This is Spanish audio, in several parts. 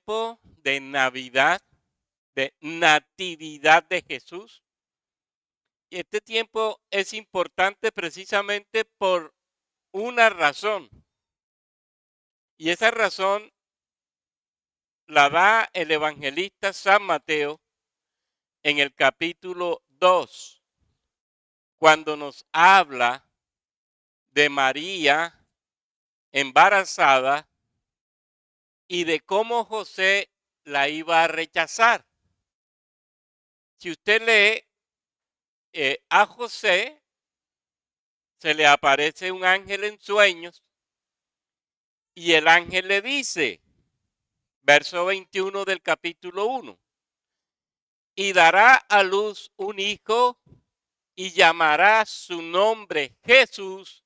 tiempo de Navidad, de Natividad de Jesús. Y este tiempo es importante precisamente por una razón. Y esa razón la da el evangelista San Mateo en el capítulo 2, cuando nos habla de María embarazada y de cómo José la iba a rechazar. Si usted lee a José, se le aparece un ángel en sueños y el ángel le dice, verso 21 del capítulo 1, y dará a luz un hijo y llamará su nombre Jesús,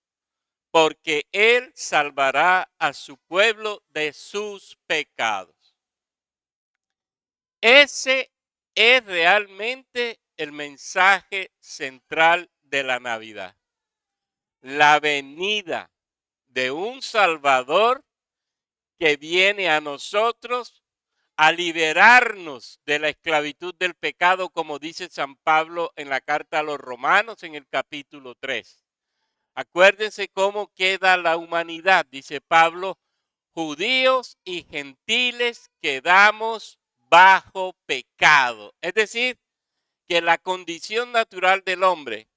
porque él salvará a su pueblo de sus pecados. Ese es realmente el mensaje central de la Navidad. La venida de un Salvador que viene a nosotros a liberarnos de la esclavitud del pecado, como dice San Pablo en la carta a los Romanos en el capítulo 3. Acuérdense cómo queda la humanidad, dice Pablo, judíos y gentiles quedamos bajo pecado. Es decir, que la condición natural del hombre,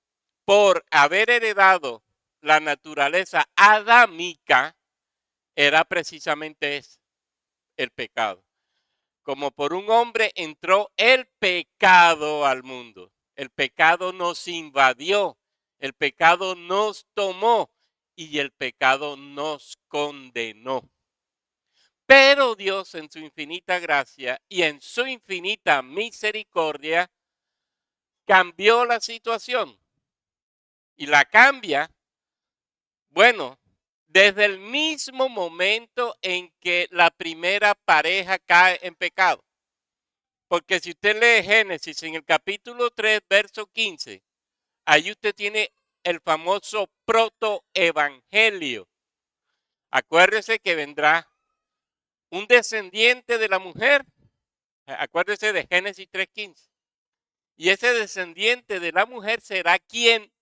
por haber heredado la naturaleza adámica, era precisamente ese, el pecado. Como por un hombre entró el pecado al mundo. El pecado nos invadió, el pecado nos tomó y el pecado nos condenó. Pero Dios en su infinita gracia y en su infinita misericordia cambió la situación y la cambia, bueno, desde el mismo momento en que la primera pareja cae en pecado. Porque si usted lee Génesis en el capítulo 3, verso 15, ahí usted tiene el famoso protoevangelio. Acuérdese que vendrá un descendiente de la mujer. Acuérdese de Génesis 3:15. Y ese descendiente de la mujer será quien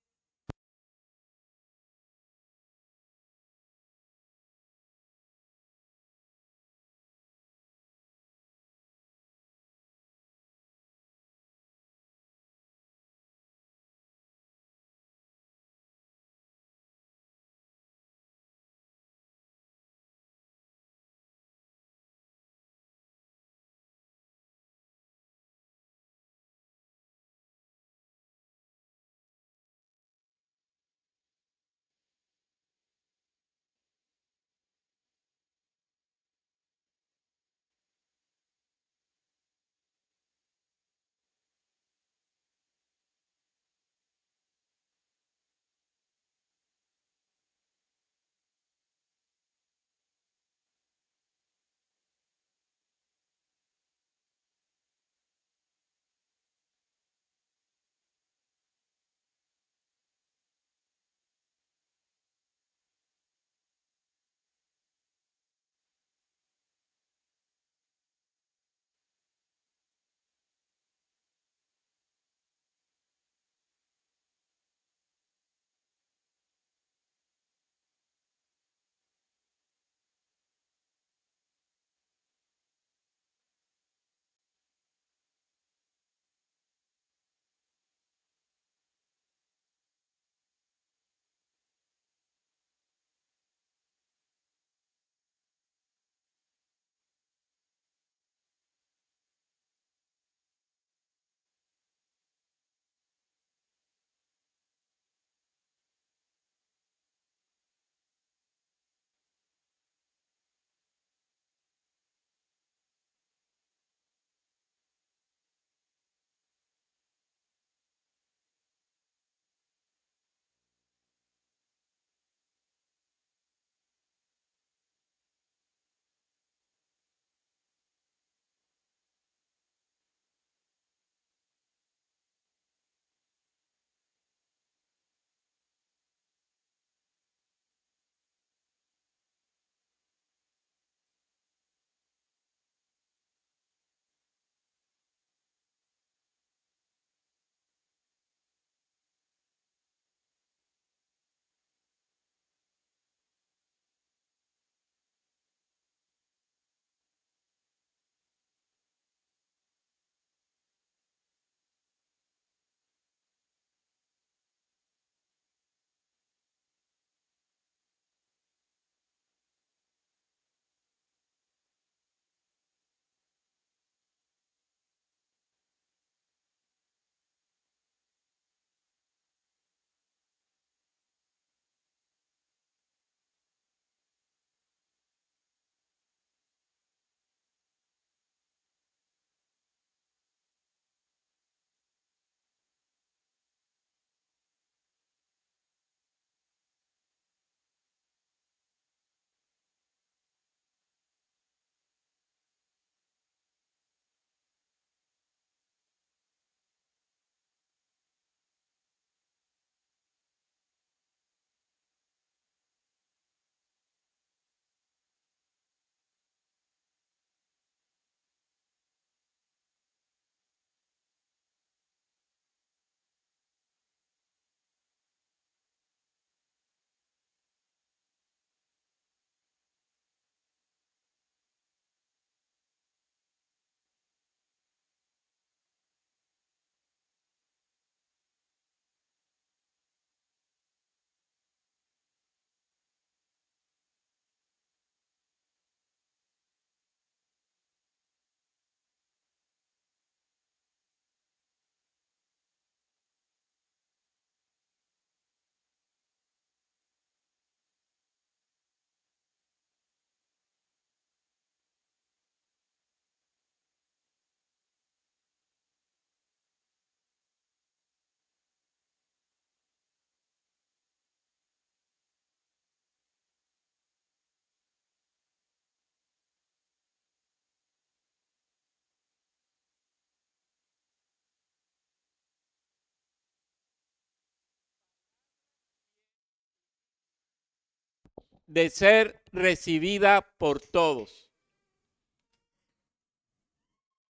de ser recibida por todos.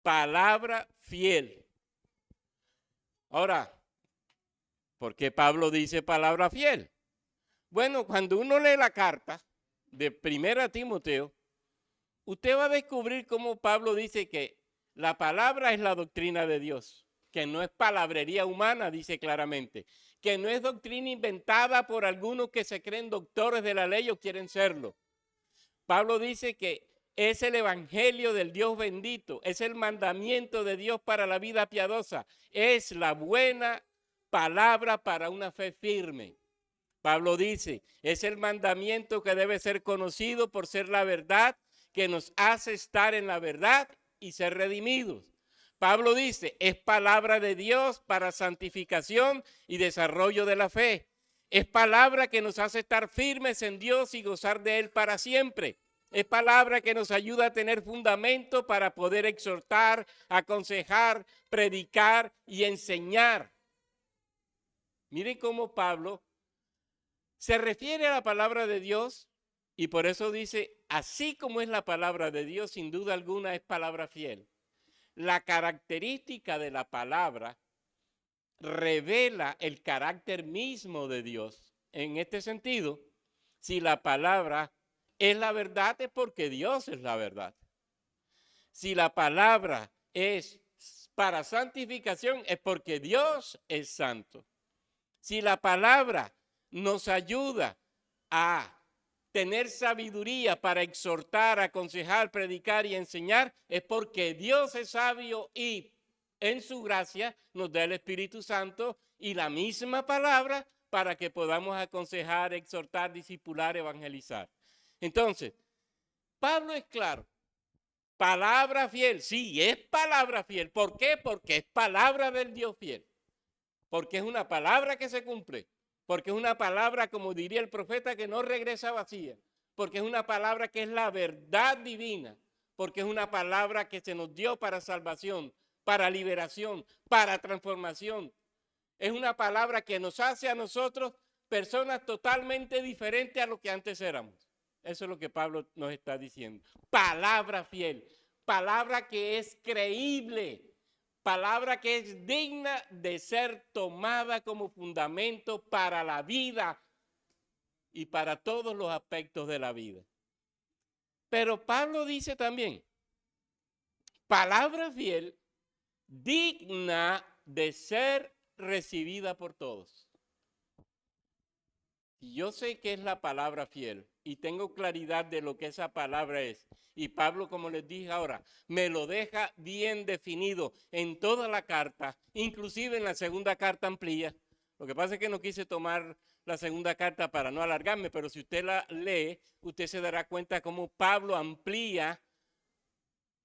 Palabra fiel. Ahora, ¿por qué Pablo dice palabra fiel? Bueno, cuando uno lee la carta de 1 Timoteo, usted va a descubrir cómo Pablo dice que la palabra es la doctrina de Dios, que no es palabrería humana, dice claramente, que no es doctrina inventada por algunos que se creen doctores de la ley o quieren serlo. Pablo dice que es el evangelio del Dios bendito, es el mandamiento de Dios para la vida piadosa, es la buena palabra para una fe firme. Pablo dice, es el mandamiento que debe ser conocido por ser la verdad, que nos hace estar en la verdad y ser redimidos. Pablo dice, es palabra de Dios para santificación y desarrollo de la fe. Es palabra que nos hace estar firmes en Dios y gozar de Él para siempre. Es palabra que nos ayuda a tener fundamento para poder exhortar, aconsejar, predicar y enseñar. Miren cómo Pablo se refiere a la palabra de Dios y por eso dice, así como es la palabra de Dios, sin duda alguna es palabra fiel. La característica de la palabra revela el carácter mismo de Dios. En este sentido, si la palabra es la verdad, es porque Dios es la verdad. Si la palabra es para santificación, es porque Dios es santo. Si la palabra nos ayuda a tener sabiduría para exhortar, aconsejar, predicar y enseñar, es porque Dios es sabio y en su gracia nos da el Espíritu Santo y la misma palabra para que podamos aconsejar, exhortar, discipular, evangelizar. Entonces, Pablo es claro, palabra fiel, sí, es palabra fiel. ¿Por qué? Porque es palabra del Dios fiel. Porque es una palabra que se cumple. Porque es una palabra, como diría el profeta, que no regresa vacía. Porque es una palabra que es la verdad divina. Porque es una palabra que se nos dio para salvación, para liberación, para transformación. Es una palabra que nos hace a nosotros personas totalmente diferentes a lo que antes éramos. Eso es lo que Pablo nos está diciendo. Palabra fiel, palabra que es creíble, palabra que es digna de ser tomada como fundamento para la vida y para todos los aspectos de la vida. Pero Pablo dice también, palabra fiel, digna de ser recibida por todos. Yo sé que es la palabra fiel y tengo claridad de lo que esa palabra es. Y Pablo, como les dije ahora, me lo deja bien definido en toda la carta, inclusive en la segunda carta amplía. Lo que pasa es que no quise tomar la segunda carta para no alargarme, pero si usted la lee, usted se dará cuenta cómo Pablo amplía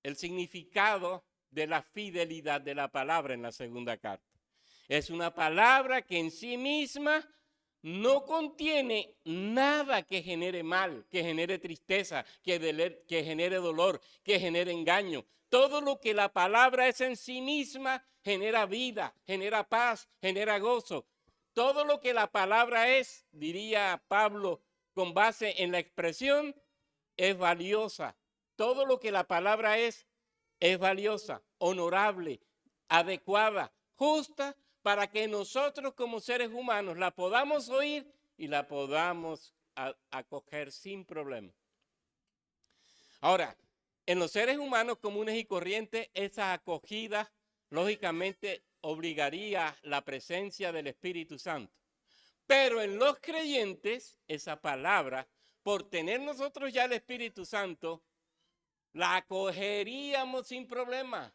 el significado de la fidelidad de la palabra en la segunda carta. Es una palabra que en sí misma no contiene nada que genere mal, que genere tristeza, que genere dolor, que genere engaño. Todo lo que la palabra es en sí misma genera vida, genera paz, genera gozo. Todo lo que la palabra es, diría Pablo con base en la expresión, es valiosa. Todo lo que la palabra es valiosa, honorable, adecuada, justa, para que nosotros como seres humanos la podamos oír y la podamos acoger sin problema. Ahora, en los seres humanos comunes y corrientes, esa acogida lógicamente obligaría la presencia del Espíritu Santo. Pero en los creyentes, esa palabra, por tener nosotros ya el Espíritu Santo, la acogeríamos sin problema,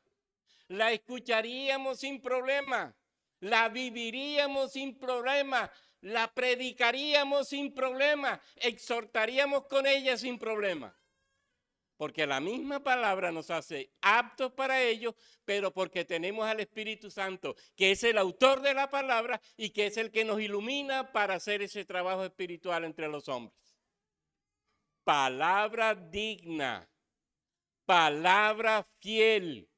la escucharíamos sin problema, la viviríamos sin problema, la predicaríamos sin problema, exhortaríamos con ella sin problema. Porque la misma palabra nos hace aptos para ello, pero porque tenemos al Espíritu Santo, que es el autor de la palabra y que es el que nos ilumina para hacer ese trabajo espiritual entre los hombres. Palabra digna, palabra fiel.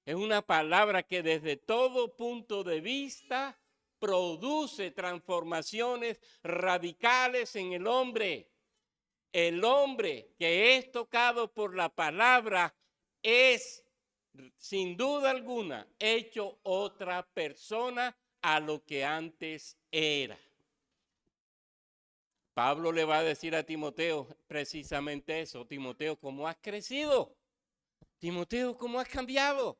Es una palabra que desde todo punto de vista produce transformaciones radicales en el hombre. El hombre que es tocado por la palabra es, sin duda alguna, hecho otra persona a lo que antes era. Pablo le va a decir a Timoteo precisamente eso. Timoteo, ¿cómo has crecido? Timoteo, ¿cómo has cambiado?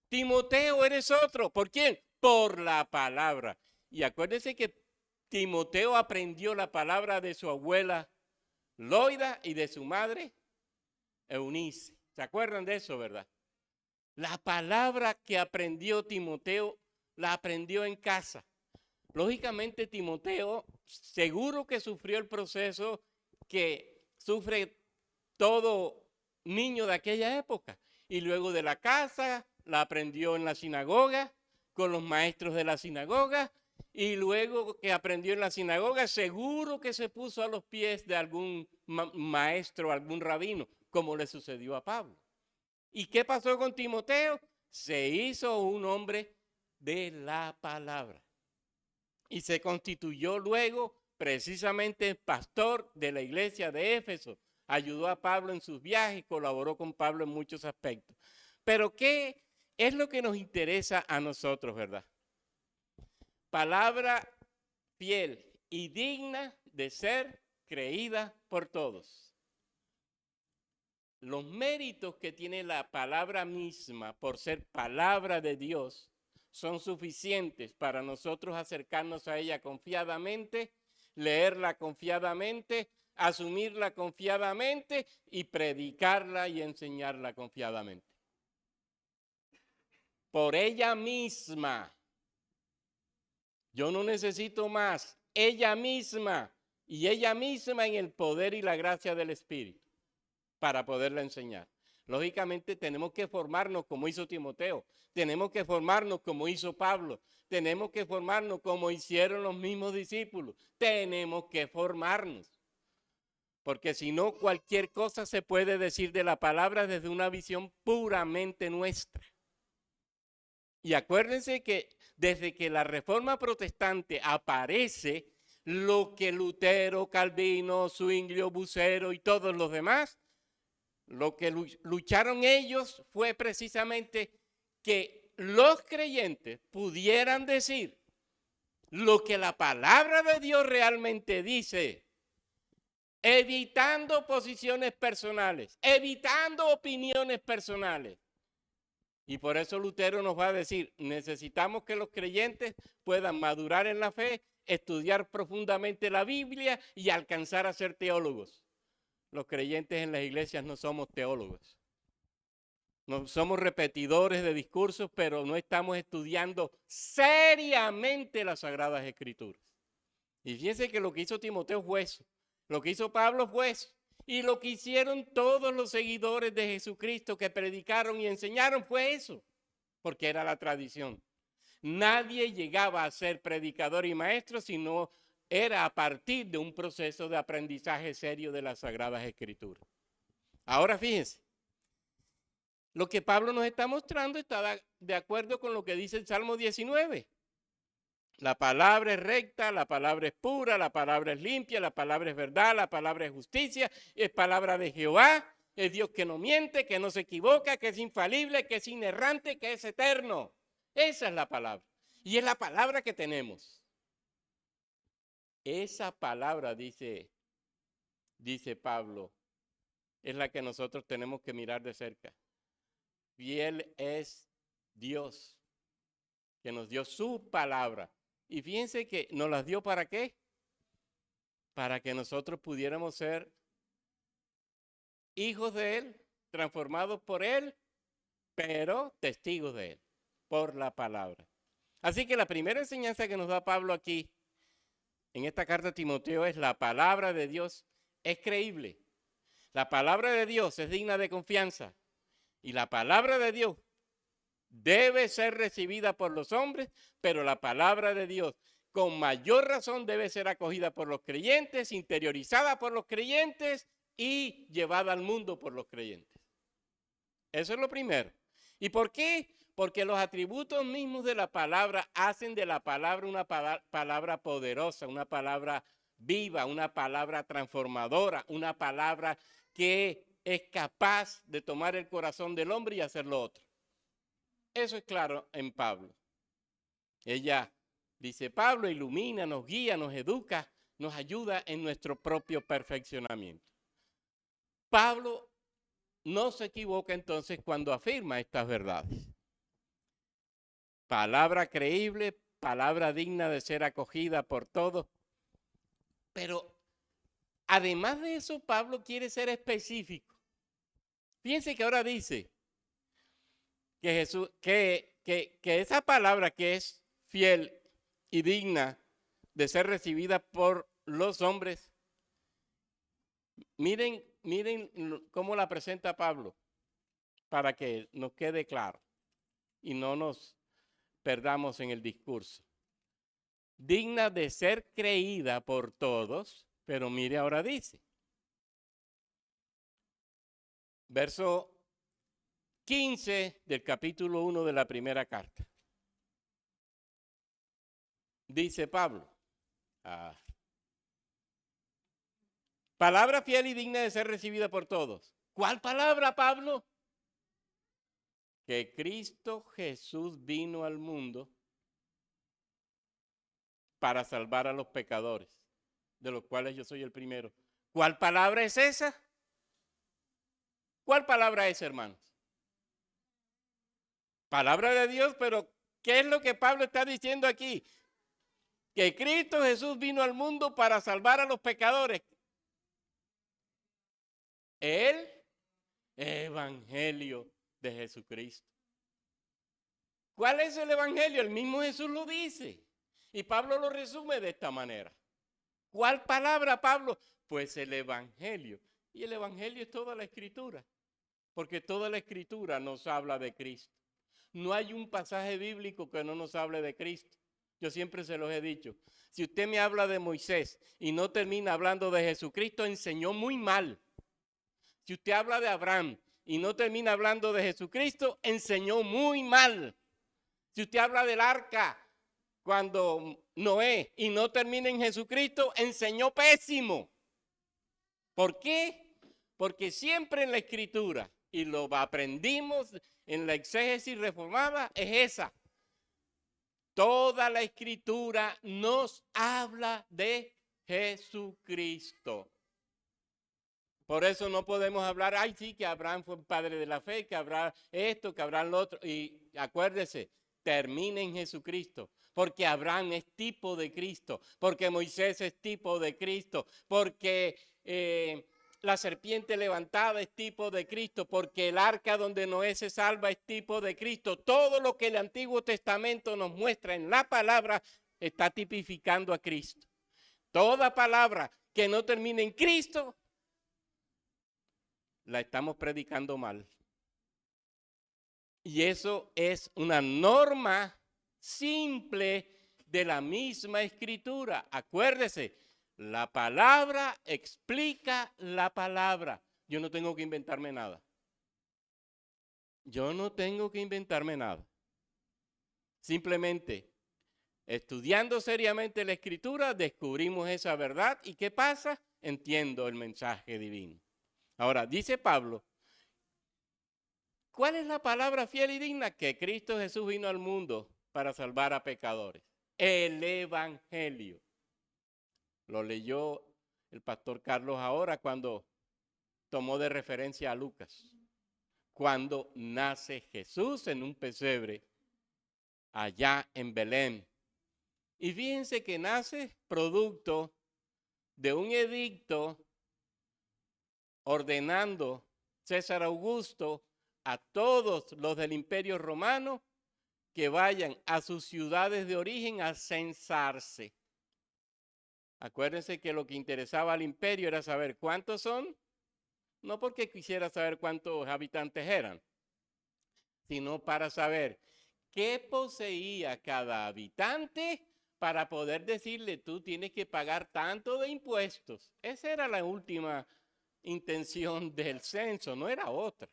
Timoteo, eres otro. ¿Por quién? Por la palabra. Y acuérdense que Timoteo aprendió la palabra de su abuela Loida y de su madre Eunice. ¿Se acuerdan de eso, verdad? La palabra que aprendió Timoteo la aprendió en casa. Lógicamente Timoteo seguro que sufrió el proceso que sufre todo niño de aquella época. Y luego de la casa la aprendió en la sinagoga, con los maestros de la sinagoga. Y luego que aprendió en la sinagoga, seguro que se puso a los pies de algún maestro, algún rabino, como le sucedió a Pablo. ¿Y qué pasó con Timoteo? Se hizo un hombre de la palabra. Y se constituyó luego precisamente pastor de la iglesia de Éfeso. Ayudó a Pablo en sus viajes, colaboró con Pablo en muchos aspectos. Pero ¿qué es lo que nos interesa a nosotros, verdad? Palabra fiel y digna de ser creída por todos. Los méritos que tiene la palabra misma por ser palabra de Dios son suficientes para nosotros acercarnos a ella confiadamente, leerla confiadamente, asumirla confiadamente y predicarla y enseñarla confiadamente. Por ella misma. Yo no necesito más. Ella misma y ella misma en el poder y la gracia del Espíritu para poderla enseñar. Lógicamente tenemos que formarnos como hizo Timoteo, tenemos que formarnos como hizo Pablo, tenemos que formarnos como hicieron los mismos discípulos, tenemos que formarnos. Porque si no, cualquier cosa se puede decir de la palabra desde una visión puramente nuestra. Y acuérdense que desde que la Reforma Protestante aparece, lo que Lutero, Calvino, Zwinglio, Bucero y todos los demás, lo que lucharon ellos fue precisamente que los creyentes pudieran decir lo que la palabra de Dios realmente dice, evitando posiciones personales, evitando opiniones personales. Y por eso Lutero nos va a decir, necesitamos que los creyentes puedan madurar en la fe, estudiar profundamente la Biblia y alcanzar a ser teólogos. Los creyentes en las iglesias no somos teólogos. No somos repetidores de discursos, pero no estamos estudiando seriamente las Sagradas Escrituras. Y fíjense que lo que hizo Timoteo fue eso, lo que hizo Pablo fue eso, y lo que hicieron todos los seguidores de Jesucristo que predicaron y enseñaron fue eso, porque era la tradición. Nadie llegaba a ser predicador y maestro si no era a partir de un proceso de aprendizaje serio de las Sagradas Escrituras. Ahora fíjense, lo que Pablo nos está mostrando está de acuerdo con lo que dice el Salmo 19. La palabra es recta, la palabra es pura, la palabra es limpia, la palabra es verdad, la palabra es justicia, es palabra de Jehová, es Dios que no miente, que no se equivoca, que es infalible, que es inerrante, que es eterno. Esa es la palabra. Y es la palabra que tenemos. Esa palabra, dice Pablo, es la que nosotros tenemos que mirar de cerca. Fiel es Dios, que nos dio su palabra. Y fíjense que nos las dio ¿para qué? Para que nosotros pudiéramos ser hijos de Él, transformados por Él, pero testigos de Él, por la palabra. Así que la primera enseñanza que nos da Pablo aquí, en esta carta a Timoteo, es la palabra de Dios es creíble. La palabra de Dios es digna de confianza. Y la palabra de Dios debe ser recibida por los hombres, pero la palabra de Dios con mayor razón debe ser acogida por los creyentes, interiorizada por los creyentes y llevada al mundo por los creyentes. Eso es lo primero. ¿Y por qué? Porque los atributos mismos de la palabra hacen de la palabra una palabra poderosa, una palabra viva, una palabra transformadora, una palabra que es capaz de tomar el corazón del hombre y hacerlo otro. Eso es claro en Pablo. Ella dice, Pablo ilumina, nos guía, nos educa, nos ayuda en nuestro propio perfeccionamiento. Pablo no se equivoca entonces cuando afirma estas verdades. Palabra creíble, palabra digna de ser acogida por todos. Pero además de eso, Pablo quiere ser específico. Fíjense que ahora dice que Jesús, que esa palabra que es fiel y digna de ser recibida por los hombres, miren cómo la presenta Pablo, para que nos quede claro y no nos perdamos en el discurso. Digna de ser creída por todos, pero mire ahora dice, verso 15 del capítulo 1 de la primera carta. Dice Pablo, palabra fiel y digna de ser recibida por todos. ¿Cuál palabra, Pablo? Que Cristo Jesús vino al mundo para salvar a los pecadores, de los cuales yo soy el primero. ¿Cuál palabra es esa? ¿Cuál palabra es, hermanos? Palabra de Dios, pero ¿qué es lo que Pablo está diciendo aquí? Que Cristo Jesús vino al mundo para salvar a los pecadores. El evangelio de Jesucristo. ¿Cuál es el evangelio? El mismo Jesús lo dice. Y Pablo lo resume de esta manera. ¿Cuál palabra, Pablo? Pues el evangelio. Y el evangelio es toda la escritura. Porque toda la escritura nos habla de Cristo. No hay un pasaje bíblico que no nos hable de Cristo. Yo siempre se los he dicho. Si usted me habla de Moisés y no termina hablando de Jesucristo, enseñó muy mal. Si usted habla de Abraham y no termina hablando de Jesucristo, enseñó muy mal. Si usted habla del arca cuando Noé y no termina en Jesucristo, enseñó pésimo. ¿Por qué? Porque siempre en la escritura, y lo aprendimos en la exégesis reformada, es esa. Toda la escritura nos habla de Jesucristo. Por eso no podemos hablar, ay sí, que Abraham fue padre de la fe, que habrá esto, que habrá lo otro. Y acuérdese, termina en Jesucristo. Porque Abraham es tipo de Cristo, porque Moisés es tipo de Cristo, porque la serpiente levantada es tipo de Cristo, porque el arca donde Noé se salva es tipo de Cristo. Todo lo que el Antiguo Testamento nos muestra en la palabra está tipificando a Cristo. Toda palabra que no termine en Cristo, la estamos predicando mal. Y eso es una norma simple de la misma escritura. Acuérdese, la palabra explica la palabra. Yo no tengo que inventarme nada. Yo no tengo que inventarme nada. Simplemente, estudiando seriamente la escritura, descubrimos esa verdad. ¿Y qué pasa? Entiendo el mensaje divino. Ahora, dice Pablo, ¿cuál es la palabra fiel y digna? Que Cristo Jesús vino al mundo para salvar a pecadores. El evangelio. Lo leyó el pastor Carlos ahora cuando tomó de referencia a Lucas. Cuando nace Jesús en un pesebre allá en Belén. Y fíjense que nace producto de un edicto ordenando César Augusto a todos los del Imperio Romano que vayan a sus ciudades de origen a censarse. Acuérdense que lo que interesaba al imperio era saber cuántos son, no porque quisiera saber cuántos habitantes eran, sino para saber qué poseía cada habitante para poder decirle, tú tienes que pagar tanto de impuestos. Esa era la última intención del censo, no era otra.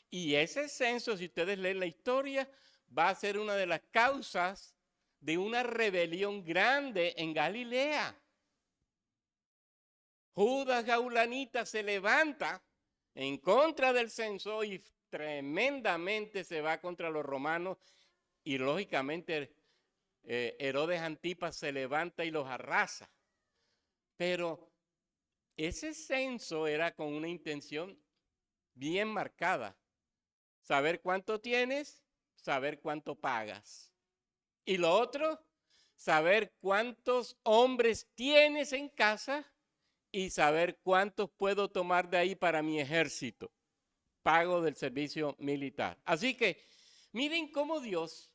Y ese censo, si ustedes leen la historia, va a ser una de las causas de una rebelión grande en Galilea. Judas Gaulanita se levanta en contra del censo y tremendamente se va contra los romanos y lógicamente Herodes Antipas se levanta y los arrasa. Pero ese censo era con una intención bien marcada. Saber cuánto tienes, saber cuánto pagas. Y lo otro, saber cuántos hombres tienes en casa y saber cuántos puedo tomar de ahí para mi ejército. Pago del servicio militar. Así que miren cómo Dios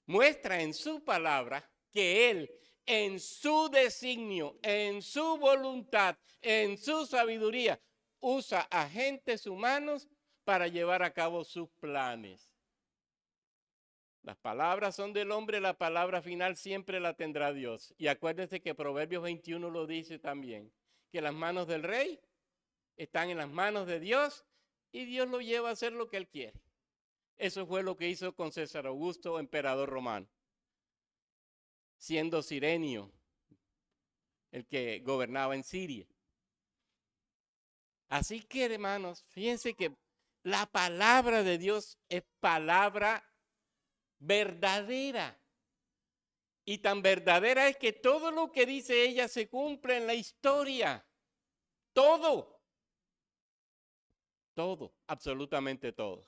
muestra en su palabra que Él, en su designio, en su voluntad, en su sabiduría, usa agentes humanos para llevar a cabo sus planes. Las palabras son del hombre, la palabra final siempre la tendrá Dios. Y acuérdense que Proverbios 21 lo dice también, que las manos del rey están en las manos de Dios y Dios lo lleva a hacer lo que Él quiere. Eso fue lo que hizo con César Augusto, emperador romano, siendo Cirenio el que gobernaba en Siria. Así que, hermanos, fíjense que la palabra de Dios es palabra verdadera. Y tan verdadera es que todo lo que dice ella se cumple en la historia. Todo. Todo, absolutamente todo.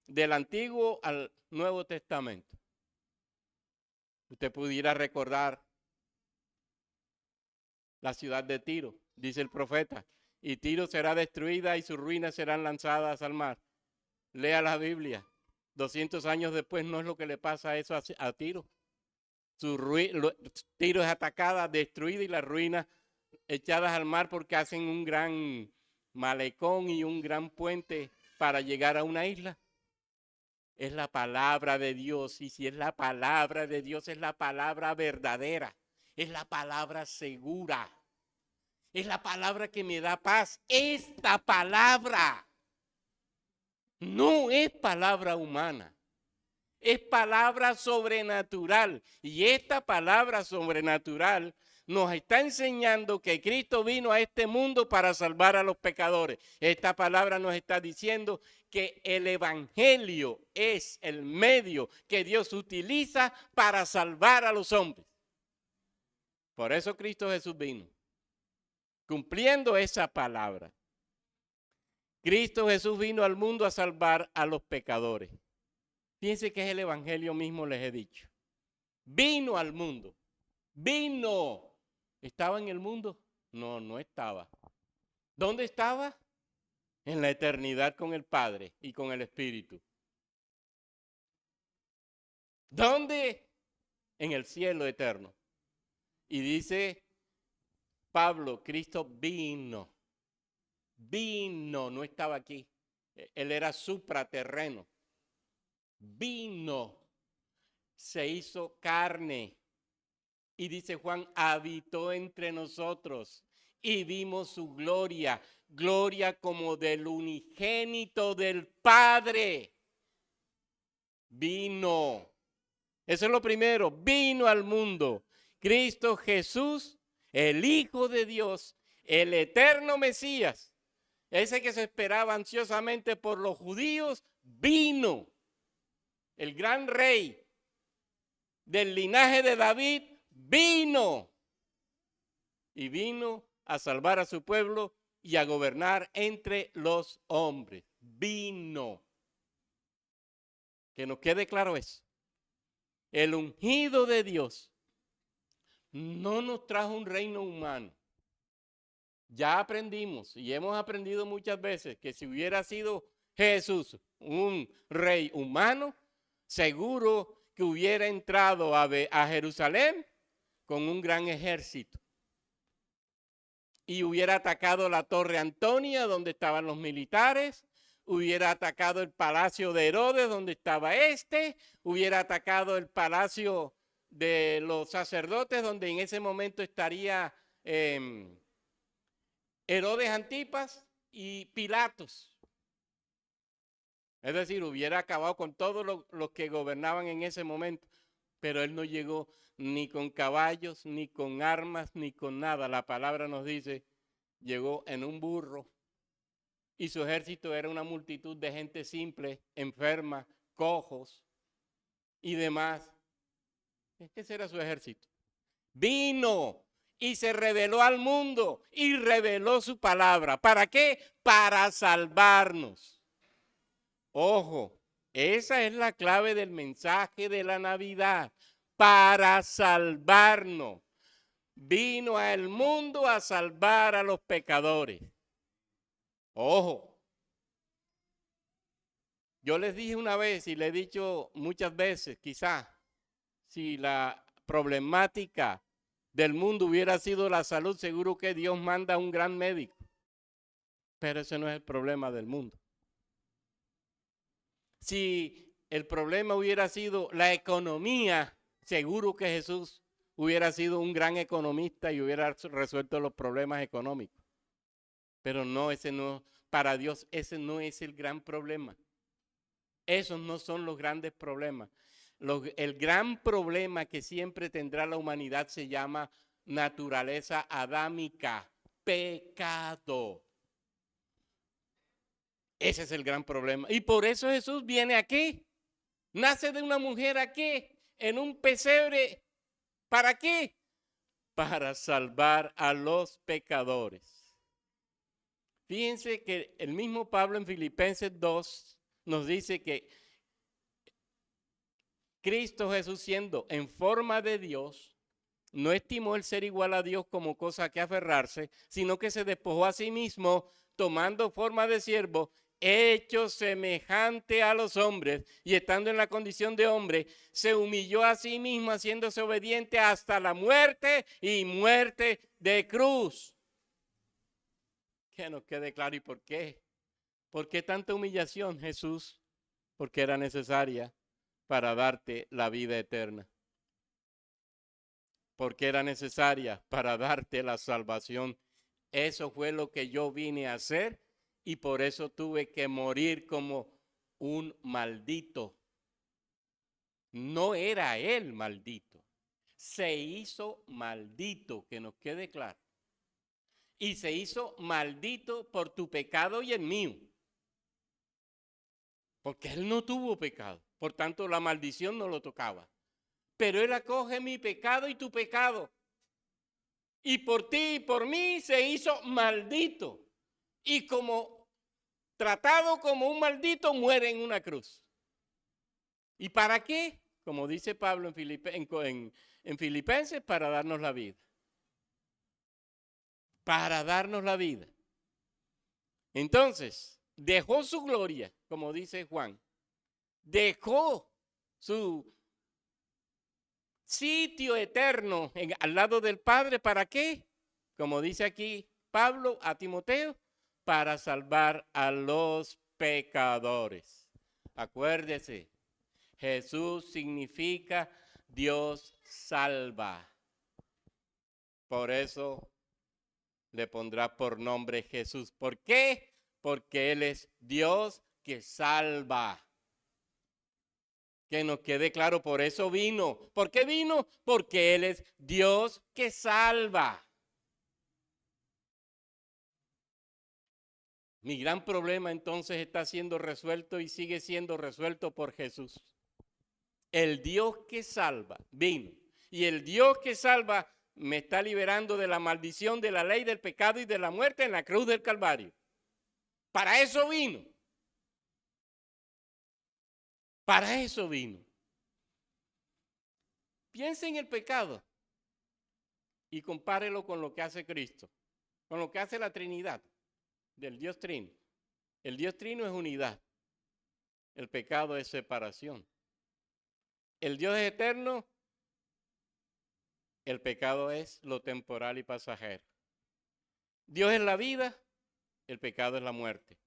Del Antiguo al Nuevo Testamento. Usted pudiera recordar la ciudad de Tiro, dice el profeta, y Tiro será destruida y sus ruinas serán lanzadas al mar. Lea la Biblia. 200 años después no es lo que le pasa eso a Tiro. Tiro es atacada, destruida y las ruinas echadas al mar porque hacen un gran malecón y un gran puente para llegar a una isla. Es la palabra de Dios y si es la palabra de Dios es la palabra verdadera, es la palabra segura, es la palabra que me da paz. Esta palabra no es palabra humana. Es palabra sobrenatural. Y esta palabra sobrenatural nos está enseñando que Cristo vino a este mundo para salvar a los pecadores. Esta palabra nos está diciendo que el evangelio es el medio que Dios utiliza para salvar a los hombres. Por eso Cristo Jesús vino, cumpliendo esa palabra. Cristo Jesús vino al mundo a salvar a los pecadores. Fíjense que es el evangelio mismo, les he dicho. Vino al mundo. Vino. ¿Estaba en el mundo? No, no estaba. ¿Dónde estaba? En la eternidad con el Padre y con el Espíritu. ¿Dónde? En el cielo eterno. Y dice Pablo, Cristo vino. Vino, no estaba aquí. Él era supraterreno. Vino, se hizo carne y dice Juan, habitó entre nosotros y vimos su gloria, gloria como del unigénito del Padre. Vino, eso es lo primero, vino al mundo. Cristo Jesús, el Hijo de Dios, el eterno Mesías, ese que se esperaba ansiosamente por los judíos, vino. El gran rey del linaje de David vino y vino a salvar a su pueblo y a gobernar entre los hombres. Vino. Que nos quede claro eso. El ungido de Dios no nos trajo un reino humano. Ya aprendimos y hemos aprendido muchas veces que si hubiera sido Jesús un rey humano, seguro que hubiera entrado a Jerusalén con un gran ejército y hubiera atacado la Torre Antonia donde estaban los militares, hubiera atacado el palacio de Herodes donde estaba hubiera atacado el palacio de los sacerdotes donde en ese momento estaría Herodes Antipas y Pilatos. Es decir, hubiera acabado con todos los que gobernaban en ese momento. Pero él no llegó ni con caballos, ni con armas, ni con nada. La palabra nos dice, llegó en un burro y su ejército era una multitud de gente simple, enferma, cojos y demás. Ese era su ejército. Vino y se reveló al mundo y reveló su palabra. ¿Para qué? Para salvarnos. Ojo, esa es la clave del mensaje de la Navidad. Para salvarnos. Vino al mundo a salvar a los pecadores. Ojo. Yo les dije una vez y le he dicho muchas veces, quizás, si la problemática del mundo hubiera sido la salud, seguro que Dios manda a un gran médico. Pero ese no es el problema del mundo. Si el problema hubiera sido la economía, seguro que Jesús hubiera sido un gran economista y hubiera resuelto los problemas económicos. Pero no, para Dios ese no es el gran problema. Esos no son los grandes problemas. El gran problema que siempre tendrá la humanidad se llama naturaleza adámica, pecado. Ese es el gran problema. Y por eso Jesús viene aquí. Nace de una mujer aquí, en un pesebre. ¿Para qué? Para salvar a los pecadores. Fíjense que el mismo Pablo en Filipenses 2 nos dice que Cristo Jesús, siendo en forma de Dios, no estimó el ser igual a Dios como cosa que aferrarse, sino que se despojó a sí mismo, tomando forma de siervo, hecho semejante a los hombres, y estando en la condición de hombre, se humilló a sí mismo, haciéndose obediente hasta la muerte y muerte de cruz. Que nos quede claro, ¿y por qué? ¿Por qué tanta humillación, Jesús? Porque era necesaria para darte la vida eterna. Porque era necesaria para darte la salvación. Eso fue lo que yo vine a hacer y por eso tuve que morir como un maldito. No era él maldito. Se hizo maldito, que nos quede claro. Y se hizo maldito por tu pecado y el mío. Porque él no tuvo pecado. Por tanto, la maldición no lo tocaba. Pero él acoge mi pecado y tu pecado. Y por ti y por mí se hizo maldito. Y como tratado como un maldito, muere en una cruz. ¿Y para qué? Como dice Pablo en Filipenses, para darnos la vida. Para darnos la vida. Entonces, dejó su gloria, como dice Juan. Dejó su sitio eterno al lado del Padre. ¿Para qué? Como dice aquí Pablo a Timoteo, para salvar a los pecadores. Acuérdese, Jesús significa Dios salva. Por eso le pondrá por nombre Jesús. ¿Por qué? Porque Él es Dios que salva. Que nos quede claro, por eso vino. ¿Por qué vino? Porque Él es Dios que salva. Mi gran problema entonces está siendo resuelto y sigue siendo resuelto por Jesús. El Dios que salva vino. Y el Dios que salva me está liberando de la maldición de la ley, del pecado y de la muerte en la cruz del Calvario. Para eso vino. Para eso vino. Piense en el pecado y compárelo con lo que hace Cristo, con lo que hace la Trinidad del Dios Trino. El Dios Trino es unidad. El pecado es separación. El Dios es eterno. El pecado es lo temporal y pasajero. Dios es la vida. El pecado es la muerte.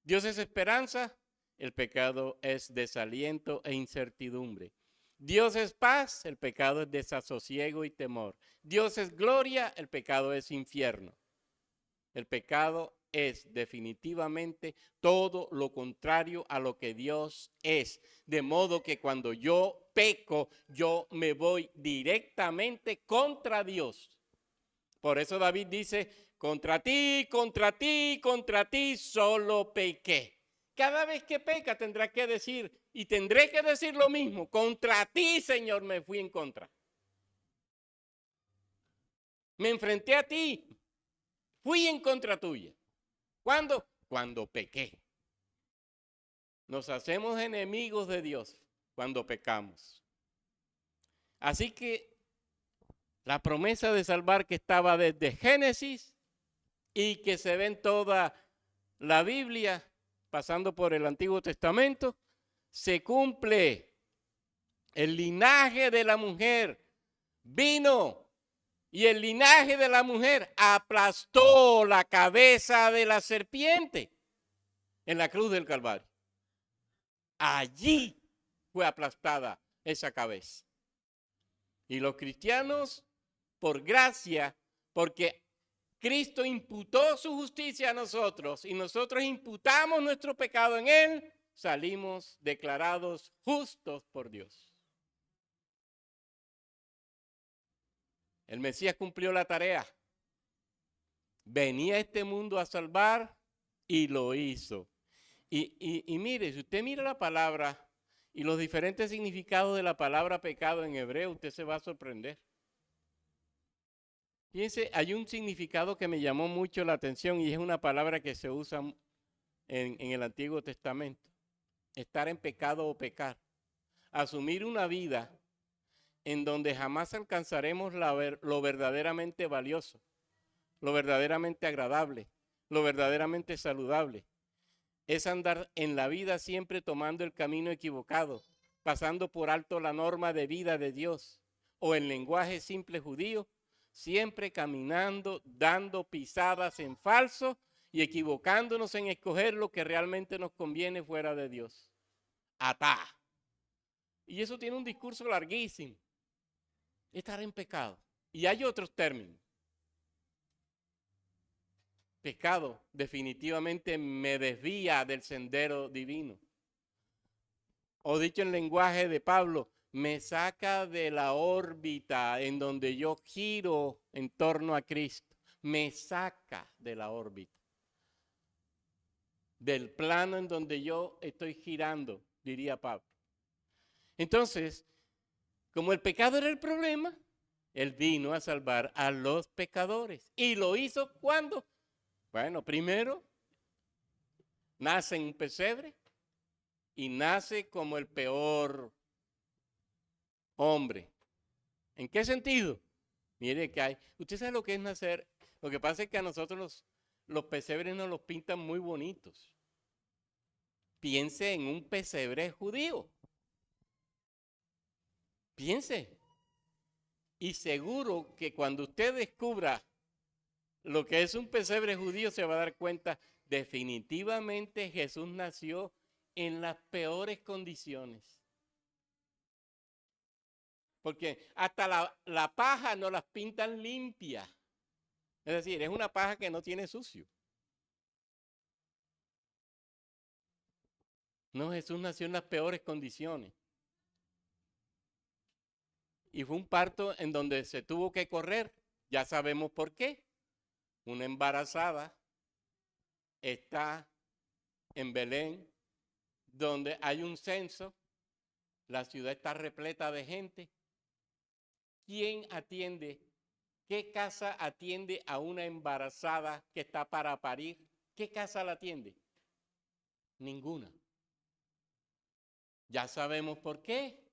Dios es esperanza. El pecado es desaliento e incertidumbre. Dios es paz. El pecado es desasosiego y temor. Dios es gloria. El pecado es infierno. El pecado es definitivamente todo lo contrario a lo que Dios es. De modo que cuando yo peco, yo me voy directamente contra Dios. Por eso David dice, contra ti, contra ti, contra ti solo pequé. Cada vez que peca tendrá que decir, y tendré que decir lo mismo, contra ti, Señor, me fui en contra. Me enfrenté a ti, fui en contra tuya. ¿Cuándo? Cuando pequé. Nos hacemos enemigos de Dios cuando pecamos. Así que la promesa de salvar que estaba desde Génesis y que se ve en toda la Biblia, pasando por el Antiguo Testamento, se cumple. El linaje de la mujer vino y el linaje de la mujer aplastó la cabeza de la serpiente en la cruz del Calvario. Allí fue aplastada esa cabeza. Y los cristianos, por gracia, porque Cristo imputó su justicia a nosotros y nosotros imputamos nuestro pecado en Él, salimos declarados justos por Dios. El Mesías cumplió la tarea. Venía a este mundo a salvar y lo hizo. Y mire, si usted mira la palabra y los diferentes significados de la palabra pecado en hebreo, usted se va a sorprender. Fíjense, hay un significado que me llamó mucho la atención y es una palabra que se usa en el Antiguo Testamento. Estar en pecado o pecar. Asumir una vida en donde jamás alcanzaremos lo verdaderamente valioso, lo verdaderamente agradable, lo verdaderamente saludable. Es andar en la vida siempre tomando el camino equivocado, pasando por alto la norma de vida de Dios, o en lenguaje simple judío, siempre caminando, dando pisadas en falso y equivocándonos en escoger lo que realmente nos conviene fuera de Dios. Atá. Y eso tiene un discurso larguísimo. Estar en pecado. Y hay otros términos. Pecado definitivamente me desvía del sendero divino. O dicho en lenguaje de Pablo, me saca de la órbita en donde yo giro en torno a Cristo. Me saca de la órbita. Del plano en donde yo estoy girando, diría Pablo. Entonces, como el pecado era el problema, Él vino a salvar a los pecadores. ¿Y lo hizo cuándo? Bueno, primero, nace en un pesebre y nace como el peor hombre. ¿En qué sentido? Mire que hay, usted sabe lo que es nacer. Lo que pasa es que a nosotros los pesebres nos los pintan muy bonitos. Piense en un pesebre judío. Piense. Y seguro que cuando usted descubra lo que es un pesebre judío se va a dar cuenta, definitivamente Jesús nació en las peores condiciones. Porque hasta la paja no las pintan limpia. Es decir, es una paja que no tiene sucio. No, Jesús nació en las peores condiciones. Y fue un parto en donde se tuvo que correr. Ya sabemos por qué. Una embarazada está en Belén, donde hay un censo. La ciudad está repleta de gente. ¿Quién atiende? ¿Qué casa atiende a una embarazada que está para parir? ¿Qué casa la atiende? Ninguna. Ya sabemos por qué.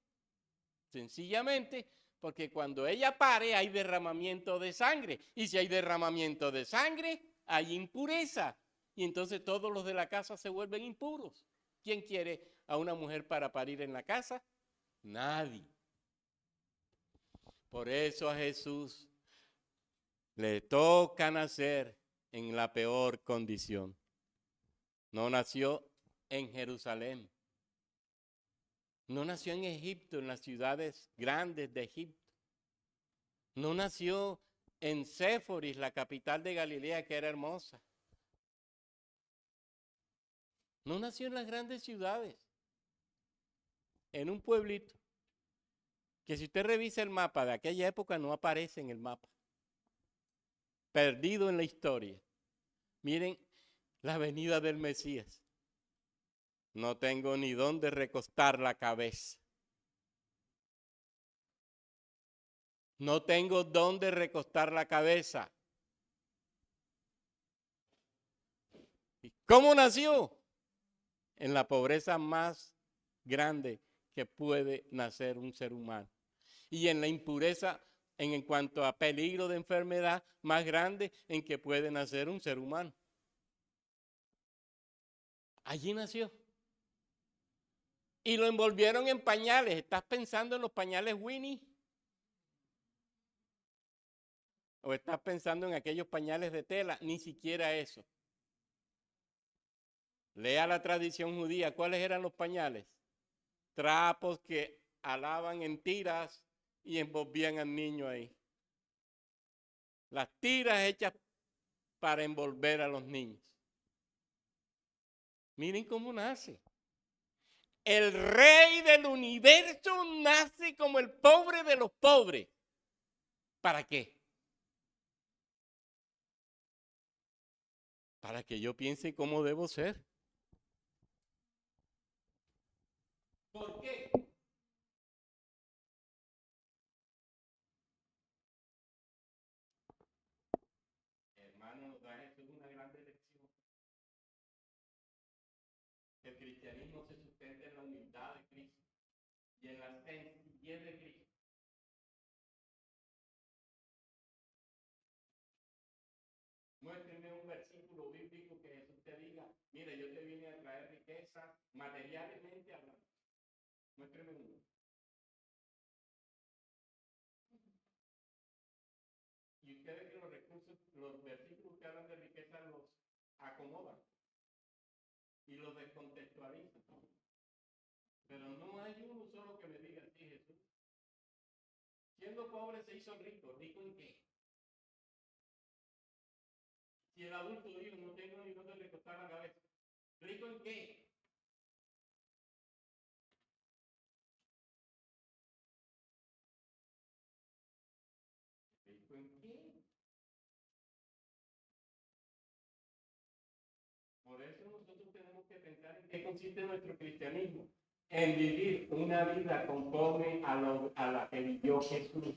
Sencillamente porque cuando ella pare hay derramamiento de sangre. Y si hay derramamiento de sangre, hay impureza. Y entonces todos los de la casa se vuelven impuros. ¿Quién quiere a una mujer para parir en la casa? Nadie. Por eso a Jesús le toca nacer en la peor condición. No nació en Jerusalén. No nació en Egipto, en las ciudades grandes de Egipto. No nació en Séforis, la capital de Galilea, que era hermosa. No nació en las grandes ciudades. En un pueblito. Que si usted revisa el mapa de aquella época no aparece en el mapa. Perdido en la historia. Miren la venida del Mesías. No tengo ni dónde recostar la cabeza. No tengo dónde recostar la cabeza. ¿Y cómo nació? En la pobreza más grande que puede nacer un ser humano. Y en la impureza en cuanto a peligro de enfermedad más grande en que puede nacer un ser humano. Allí nació. Y lo envolvieron en pañales. ¿Estás pensando en los pañales Winnie? ¿O estás pensando en aquellos pañales de tela? Ni siquiera eso. Lea la tradición judía. ¿Cuáles eran los pañales? Trapos que alaban en tiras y envolvían al niño ahí. Las tiras hechas para envolver a los niños. Miren cómo nace. El rey del universo nace como el pobre de los pobres. ¿Para qué? Para que yo piense cómo debo ser. ¿Por qué? Hermano, nos da esto una gran lección. El cristianismo se sustenta en la humildad de Cristo y en la sencillez de Cristo. Muéstrame un versículo bíblico que Jesús te diga, mira, yo te vine a traer riqueza materialmente hablando. Muéstrame uno. Y ustedes que los recursos, los versículos que hablan de riqueza los acomodan y los descontextualizan. Pero no hay uno solo que me diga, sí, Jesús. Siendo pobre se hizo rico. ¿Rico en qué? Si el adulto dijo, no tengo ni dónde recostar la cabeza. ¿Rico en qué? ¿Rico en qué? Por eso nosotros tenemos que pensar en qué consiste nuestro cristianismo. En vivir una vida conforme a la que vivió Jesús.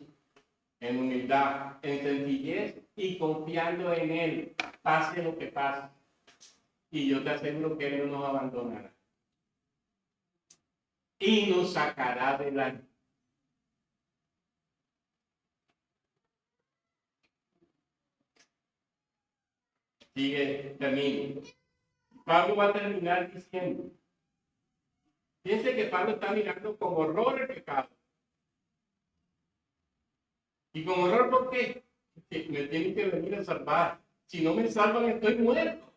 En humildad, en sencillez y confiando en Él, pase lo que pase. Y yo te aseguro que Él no nos abandonará. Y nos sacará adelante. Sigue, termino. Pablo va a terminar diciendo, fíjense que Pablo está mirando con horror el pecado. ¿Y con horror por qué? Porque me tienen que venir a salvar. Si no me salvan, estoy muerto.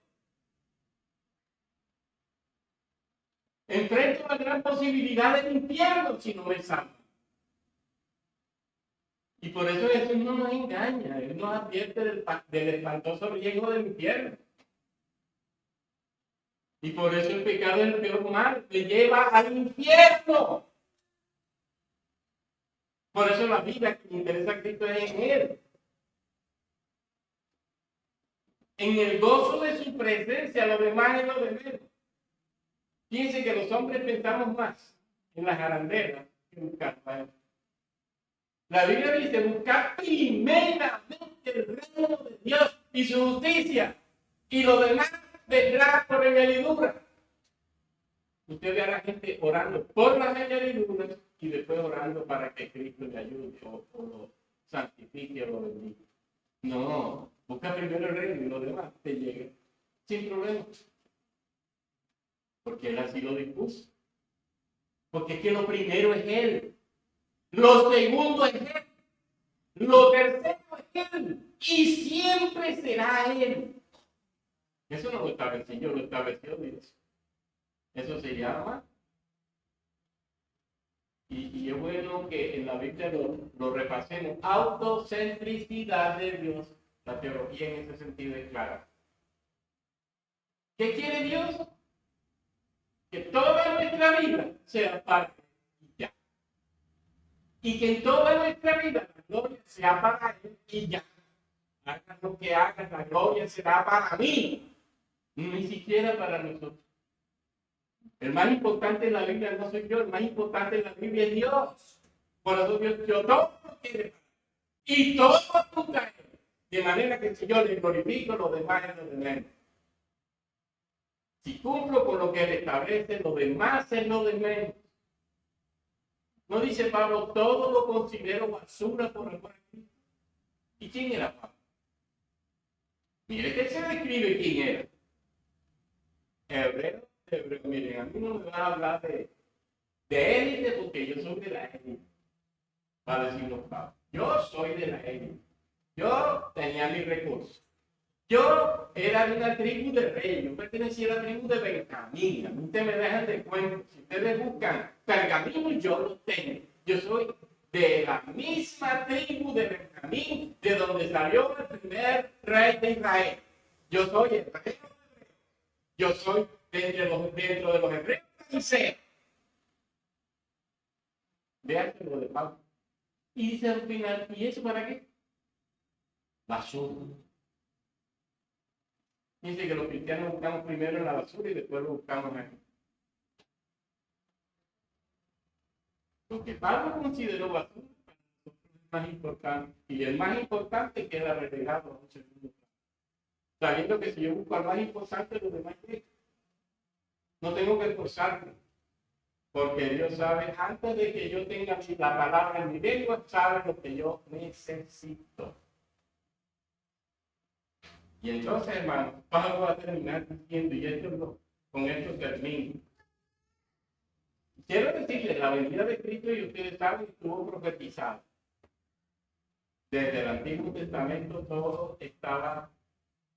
Enfrento la gran posibilidad del infierno si no me salvan. Y por eso Jesús no nos engaña, Él nos advierte del espantoso riesgo del infierno. Y por eso el pecado es el peor mal, le lleva al infierno. Por eso la vida que le interesa a Cristo es en Él. En el gozo de su presencia, lo demás es lo de menos. Fíjense que los hombres pensamos más en las arandelas que buscar a Él. La Biblia dice, buscar primeramente el reino de Dios y su justicia, y lo demás vendrá por añadidura. Usted ve a la gente orando por las añadiduras y después orando para que Cristo le ayude o lo santifique o lo bendiga. No, busca primero el reino y lo demás te llega sin problema. Porque Él así lo dispuso. Porque es que lo primero es Él. Lo segundo es Él. Lo tercero es Él. Y siempre será Él. Eso no lo establecí yo, lo estableció Dios. Eso se llama. Y es bueno que en la Biblia lo repasemos. Autocentricidad de Dios. La teología en ese sentido es clara. ¿Qué quiere Dios? Que toda nuestra vida sea para Él y ya. Y que en toda nuestra vida la gloria sea para Él y ya. Hagan lo que hagan, la gloria será para mí, ni siquiera para nosotros. El más importante en la Biblia no soy yo, el más importante en la Biblia es Dios. Por eso Dios todo lo quiere y todo apunta a Él. De manera que si yo le glorifico, lo demás es lo de menos. Si cumplo con lo que Él establece, lo demás es lo de menos. No dice Pablo, todo lo considero basura por amor a Cristo. ¿Y quién era Pablo? Mire que se describe quién era. Hebreo. Miren, a mí no me van a hablar de élite porque yo soy de la élite. Va a decir los Pablo. Yo soy de la élite. Yo tenía mis recursos. Yo era de una tribu de reyes. Yo pertenecía a la tribu de Benjamín. A mí ustedes me dejan de cuento. Si ustedes buscan pergamino, yo lo tengo. Yo soy de la misma tribu de Benjamín, de donde salió el primer rey de Israel. Yo soy hebreo. Yo soy dentro de los hebreos. Vean lo de Pablo. Y dice al final, ¿y eso para qué? Basura. Dice que los cristianos buscamos primero en la basura y después lo buscamos aquí. Lo que Pablo consideró basura para nosotros es más importante. Y el más importante queda relegado a un segundo plano. Sabiendo que si yo busco al más importante, los demás no tengo que esforzarme. Porque Dios sabe, antes de que yo tenga la palabra en mi lengua, sabe lo que yo necesito. Y entonces, hermano, Pablo va a terminar diciendo, y con esto termino. Quiero decirles, la venida de Cristo, y ustedes saben, estuvo profetizado. Desde el Antiguo Testamento todo estaba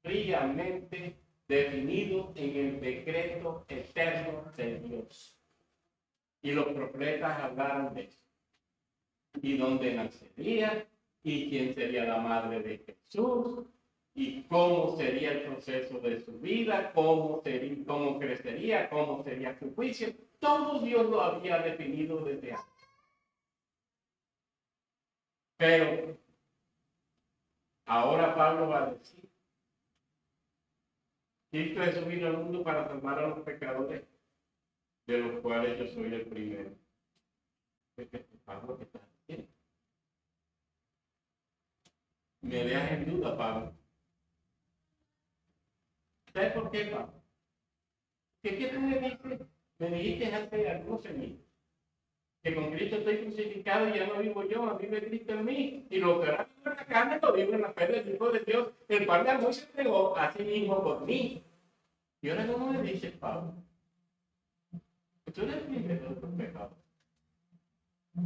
fríamente definido en el decreto eterno de Dios. Y los profetas hablaron de eso. Y dónde nacería, y quién sería la madre de Jesús, y cómo sería el proceso de su vida, cómo crecería, cómo sería su juicio. Todo Dios lo había definido desde antes. Pero ahora Pablo va a decir, Cristo Jesús vino al mundo para salvar a los pecadores, de los cuales yo soy el primero. Pablo, ¿qué está diciendo? Me dejas en duda, Pablo. ¿Sabes por qué, Pablo? ¿Qué tú me dices? Me dijiste hace algunos años que con Cristo estoy crucificado y ya no vivo yo, vive Cristo en mí. Y lo que ahora vivo en la carne lo vivo en la fe del Hijo de Dios, el cual de amor se entregó a sí mismo por mí. Y ahora, ¿cómo me dices, Pablo? Tú eres el primero de tus pecados.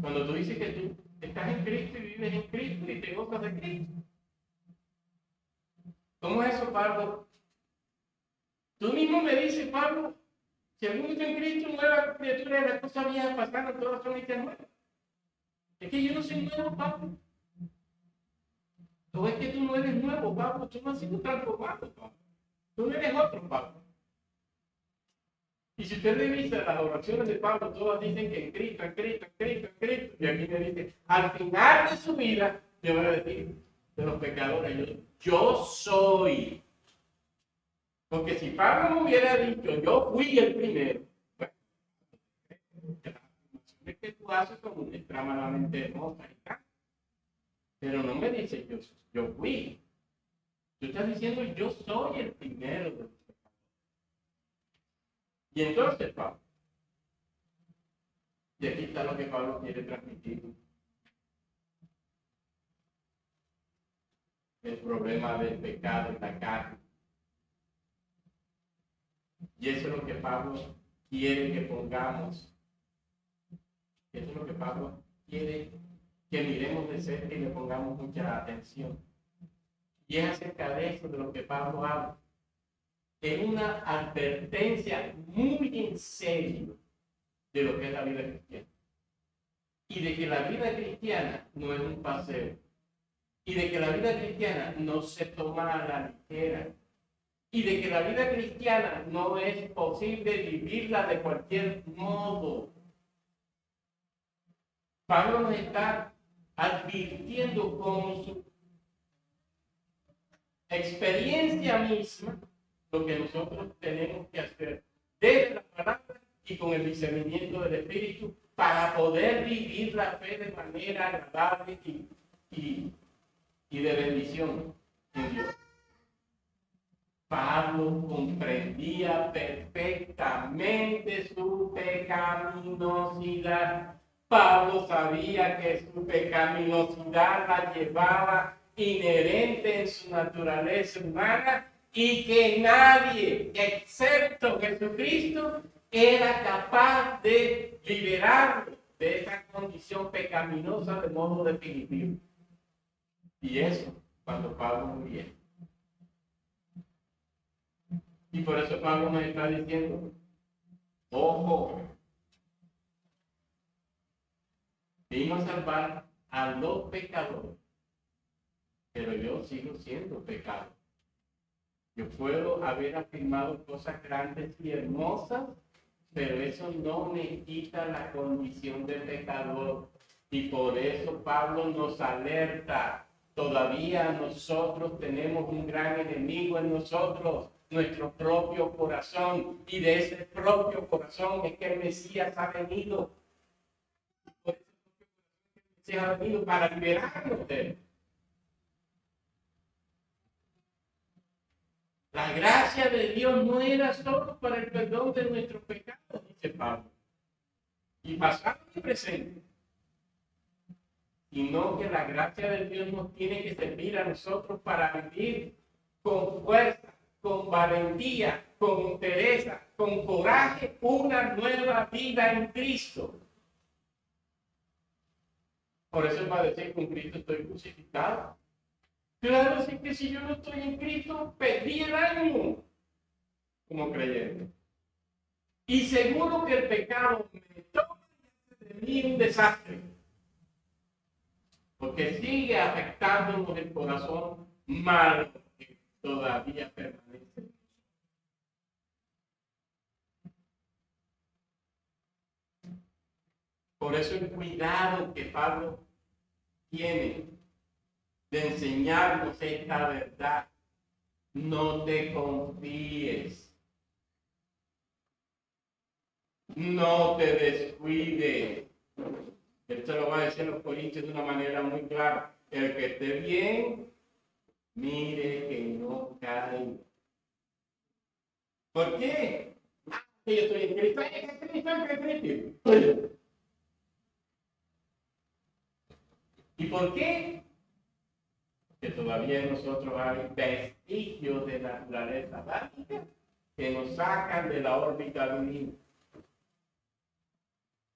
Cuando tú dices que tú estás en Cristo y vives en Cristo y te gozas de Cristo. ¿Cómo es eso, Pablo? Tú mismo me dices, Pablo, si alguno está en Cristo, nueva criatura, las cosas viejas pasaron, todas son hechas nuevas. Es que yo no soy nuevo, Pablo. O es que tú no eres nuevo, Pablo. Tú no has sido transformado, Pablo. Tú no eres otro, Pablo. Y si usted revisa las oraciones de Pablo, todas dicen que en Cristo, en Cristo, en Cristo, en Cristo. Y aquí me dice, al final de su vida, yo voy a decir de los pecadores, yo soy. Porque si Pablo me hubiera dicho, yo fui el primero, bueno, la afirmación que tú haces como una extremadamente hermosa y tal. Pero no me dice yo fui. Tú estás diciendo, yo soy el primero de los pecadores. Y entonces, Pablo, y aquí está lo que Pablo quiere transmitir. El problema del pecado en la carne. Y eso es lo que Pablo quiere que pongamos. Eso es lo que Pablo quiere que miremos de cerca y le pongamos mucha atención. Y es acerca de eso de lo que Pablo habla. Es una advertencia muy en serio de lo que es la vida cristiana. Y de que la vida cristiana no es un paseo. Y de que la vida cristiana no se toma a la ligera. y de que la vida cristiana no es posible vivirla de cualquier modo. Pablo nos está advirtiendo con su experiencia misma lo que nosotros tenemos que hacer desde la palabra y con el discernimiento del Espíritu para poder vivir la fe de manera agradable y de bendición en Dios. Pablo comprendía perfectamente su pecaminosidad. Pablo sabía que su pecaminosidad la llevaba inherente en su naturaleza humana y que nadie, excepto Jesucristo, era capaz de liberarlo de esa condición pecaminosa de modo definitivo. Y eso cuando Pablo murió. Y por eso Pablo nos está diciendo, ojo, vino a salvar a los pecadores, pero yo sigo siendo pecado. Yo puedo haber afirmado cosas grandes y hermosas, pero eso no me quita la condición de pecador. Y por eso Pablo nos alerta, todavía nosotros tenemos un gran enemigo en nosotros, nuestro propio corazón, y de ese propio corazón es que el Mesías ha venido. Por eso el Mesías ha venido para liberarnos de él. La gracia de Dios no era solo para el perdón de nuestros pecados, dice Pablo, y pasado y presente, sino que la gracia de Dios nos tiene que servir a nosotros para vivir con fuerza, con valentía, con entereza, con coraje, una nueva vida en Cristo. Por eso va a decir, con Cristo estoy crucificado. Claro, sí que si yo no estoy en Cristo, perdí el ánimo como creyente. Y seguro que el pecado me toca de mí un desastre. Porque sigue afectándonos el corazón malo que todavía permanece. Por eso el cuidado que Pablo tiene de enseñarnos esta verdad. No te confíes. No te descuides. Esto lo va a decir los Corintios de una manera muy clara. El que esté bien, mire que no caiga. ¿Por qué? Yo estoy en Cristo, Cristo. ¿Y por qué? Que todavía en nosotros hay vestigios de naturaleza básica que nos sacan de la órbita divina.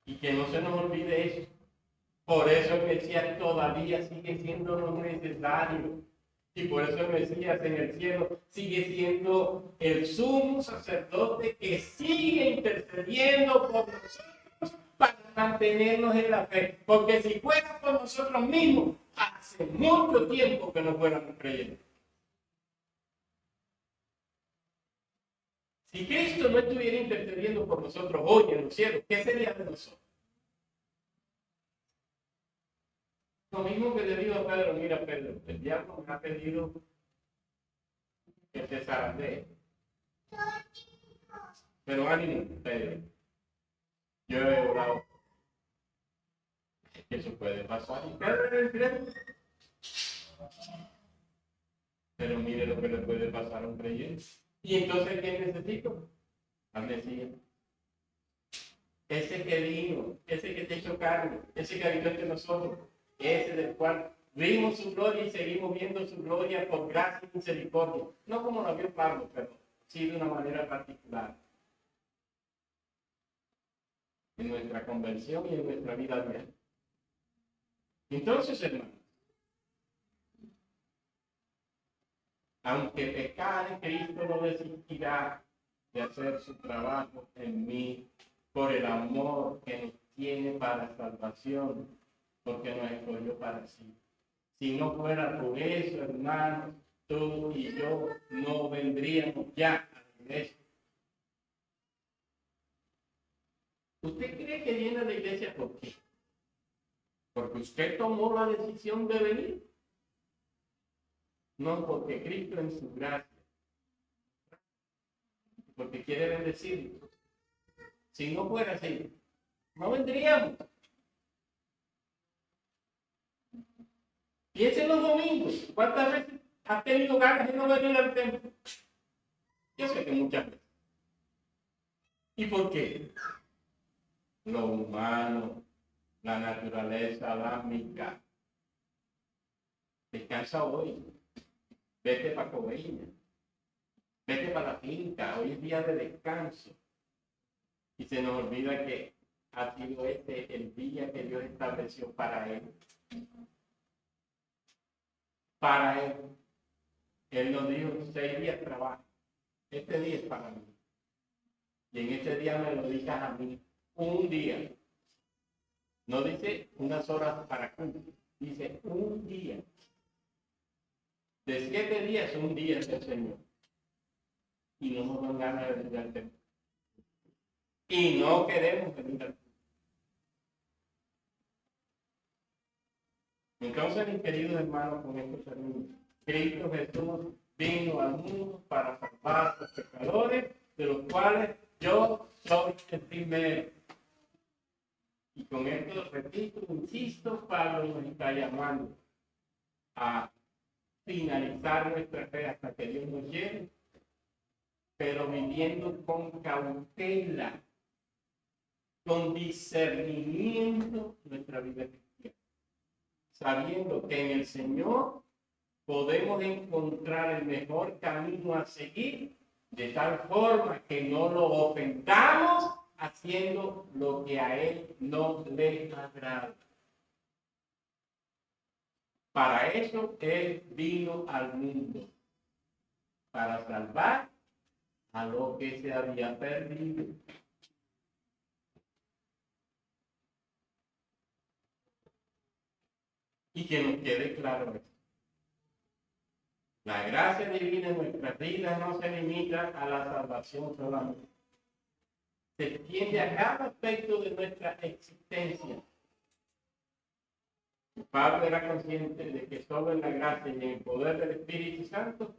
Y que no se nos olvide eso. Por eso el Mesías todavía sigue siendo lo necesario. Y por eso el Mesías en el cielo sigue siendo el sumo sacerdote que sigue intercediendo por nosotros para mantenernos en la fe. Porque si fuera por nosotros mismos, hace mucho tiempo que no fuéramos creyentes. Si Cristo no estuviera intercediendo por nosotros hoy en los cielos, ¿qué sería de nosotros? Lo mismo que le digo a Pedro, mira Pedro, el diablo me ha pedido que te zarandee. Pero ánimo, Pedro. Yo he orado. Eso puede pasar. Y Pedro era incrédulo. Pero mire lo que le puede pasar a un creyente. Y entonces, ¿quién necesito? Al Mesías. Ese que vino, ese que te hizo carne, ese que habitó entre nosotros, ese del cual vimos su gloria y seguimos viendo su gloria por gracia y misericordia. No como lo vio Pablo, pero sí de una manera particular. En nuestra conversión y en nuestra vida diaria. Entonces, hermanos, aunque pecare, Cristo no desistirá de hacer su trabajo en mí por el amor que nos tiene para salvación, porque nos escogió para sí. Si no fuera por eso, hermanos, tú y yo no vendríamos ya a la iglesia. ¿Usted cree que viene a la iglesia por qué? Porque usted tomó la decisión de venir. No porque Cristo en su gracia, porque quiere bendecir. Si no fuera así, no vendríamos. Piensen los domingos. ¿Cuántas veces has tenido ganas de no venir al templo? Yo sé que muchas veces. ¿Y por qué? Lo humano, la naturaleza adámica. Descansa hoy. Vete para Coveña. Vete para la finca. Hoy es día de descanso. Y se nos olvida que ha sido este el día que Dios estableció para él. Para él. Él nos dijo 6 días de trabajo. Este día es para mí. Y en este día me lo dices a mí. Un día. No dice unas horas para cumplir. Dice un día. De 7 días, un día es el Señor. Y no nos dan ganas de venir al templo. Y no queremos venir al templo. Entonces, mis queridos hermanos, con esto termino. Cristo Jesús vino al mundo para salvar a los pecadores, de los cuales yo soy el primero. Y con esto repito, insisto, Pablo nos está llamando a finalizar nuestra fe hasta que Dios nos lleve, pero viviendo con cautela, con discernimiento nuestra vida cristiana, sabiendo que en el Señor podemos encontrar el mejor camino a seguir, de tal forma que no lo ofendamos haciendo lo que a Él no le agrada. Para eso Él vino al mundo, para salvar a lo que se había perdido. Y que nos quede claro esto. La gracia divina en nuestras vidas no se limita a la salvación solamente. Se extiende a cada aspecto de nuestra existencia. Pablo era consciente de que solo en la gracia y en el poder del Espíritu Santo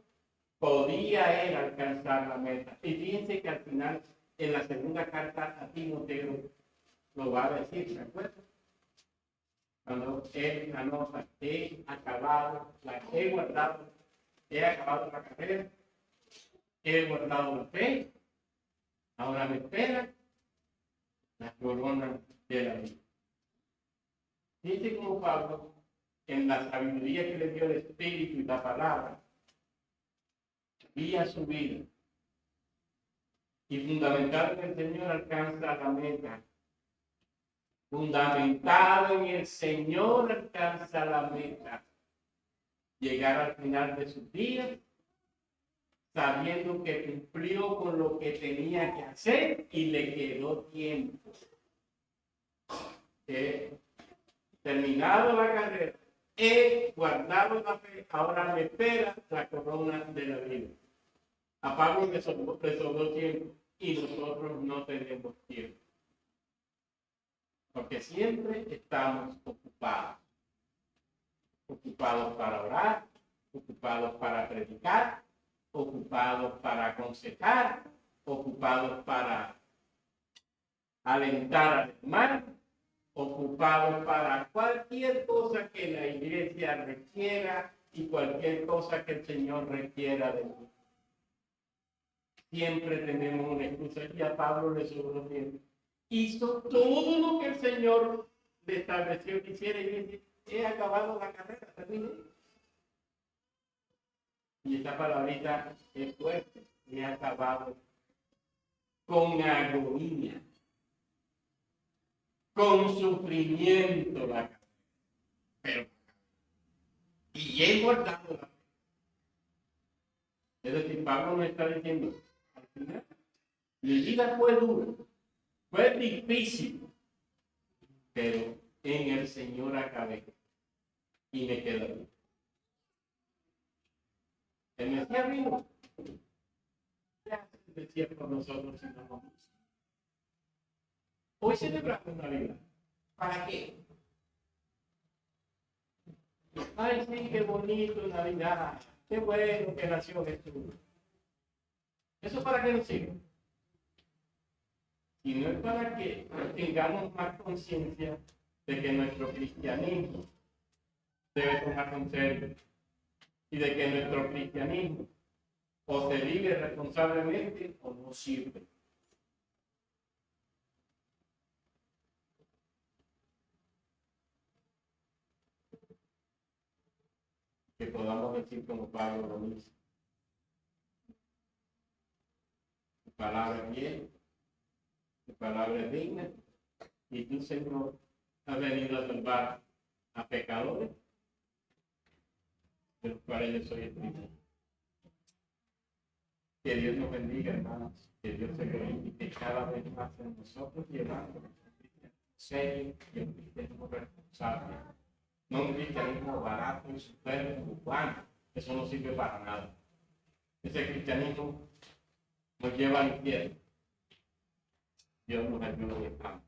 podía él alcanzar la meta. Y fíjense que al final, en la segunda carta a Timoteo, lo va a decir, ¿se acuerdan? Cuando él anota, he acabado la carrera, he guardado la fe, ahora me espera la corona de la vida. Dice como Pablo, en la sabiduría que le dio el Espíritu y la palabra, guía su vida. Y fundamentado en el Señor alcanza la meta. Fundamentado en el Señor alcanza la meta. Llegar al final de sus días sabiendo que cumplió con lo que tenía que hacer y le quedó tiempo. Terminado la carrera, he guardado la fe, ahora me espera la corona de la vida. A Pablo le sobró tiempo y nosotros no tenemos tiempo. Porque siempre estamos ocupados. Ocupados para orar, ocupados para predicar, ocupados para aconsejar, ocupados para alentar al hermano, ocupados para cualquier cosa que la iglesia requiera y cualquier cosa que el Señor requiera de nosotros. Siempre tenemos una excusa y a Pablo le sobró tiempo. Hizo todo lo que el Señor le estableció que hiciera y dice, he acabado la carrera, terminé. Y esta palabrita es fuerte, he acabado con agonía, con sufrimiento la carrera. Pero, y he guardado la fe. Es decir, Pablo me está diciendo, al final, mi vida fue dura, fue difícil, pero en el Señor acabé y me quedo bien. El Mesías vino. ¿Qué hace el Mesías por nosotros si no nos busca? Hoy celebramos Navidad. ¿Para qué? Ay, sí, qué bonito Navidad. Qué bueno que nació Jesús. ¿Eso para qué nos sirve? Y no es para que tengamos más conciencia de que nuestro cristianismo debe tomarse en serio y de que nuestro cristianismo o se vive responsablemente o no sirve. Que podamos decir como Pablo lo dice. Tu palabra es bien, tu palabra es digna, y tú, Señor, has venido a salvar a pecadores, de los cuales yo soy el primero. Que Dios nos bendiga, hermanos, que Dios se glorifique cada vez más en nosotros, llevando nuestro cristianismo serio y un cristianismo responsable. No un cristianismo barato y superfluo, humano, eso no sirve para nada. Ese cristianismo nos lleva al infierno. Dios nos ayude. Amén.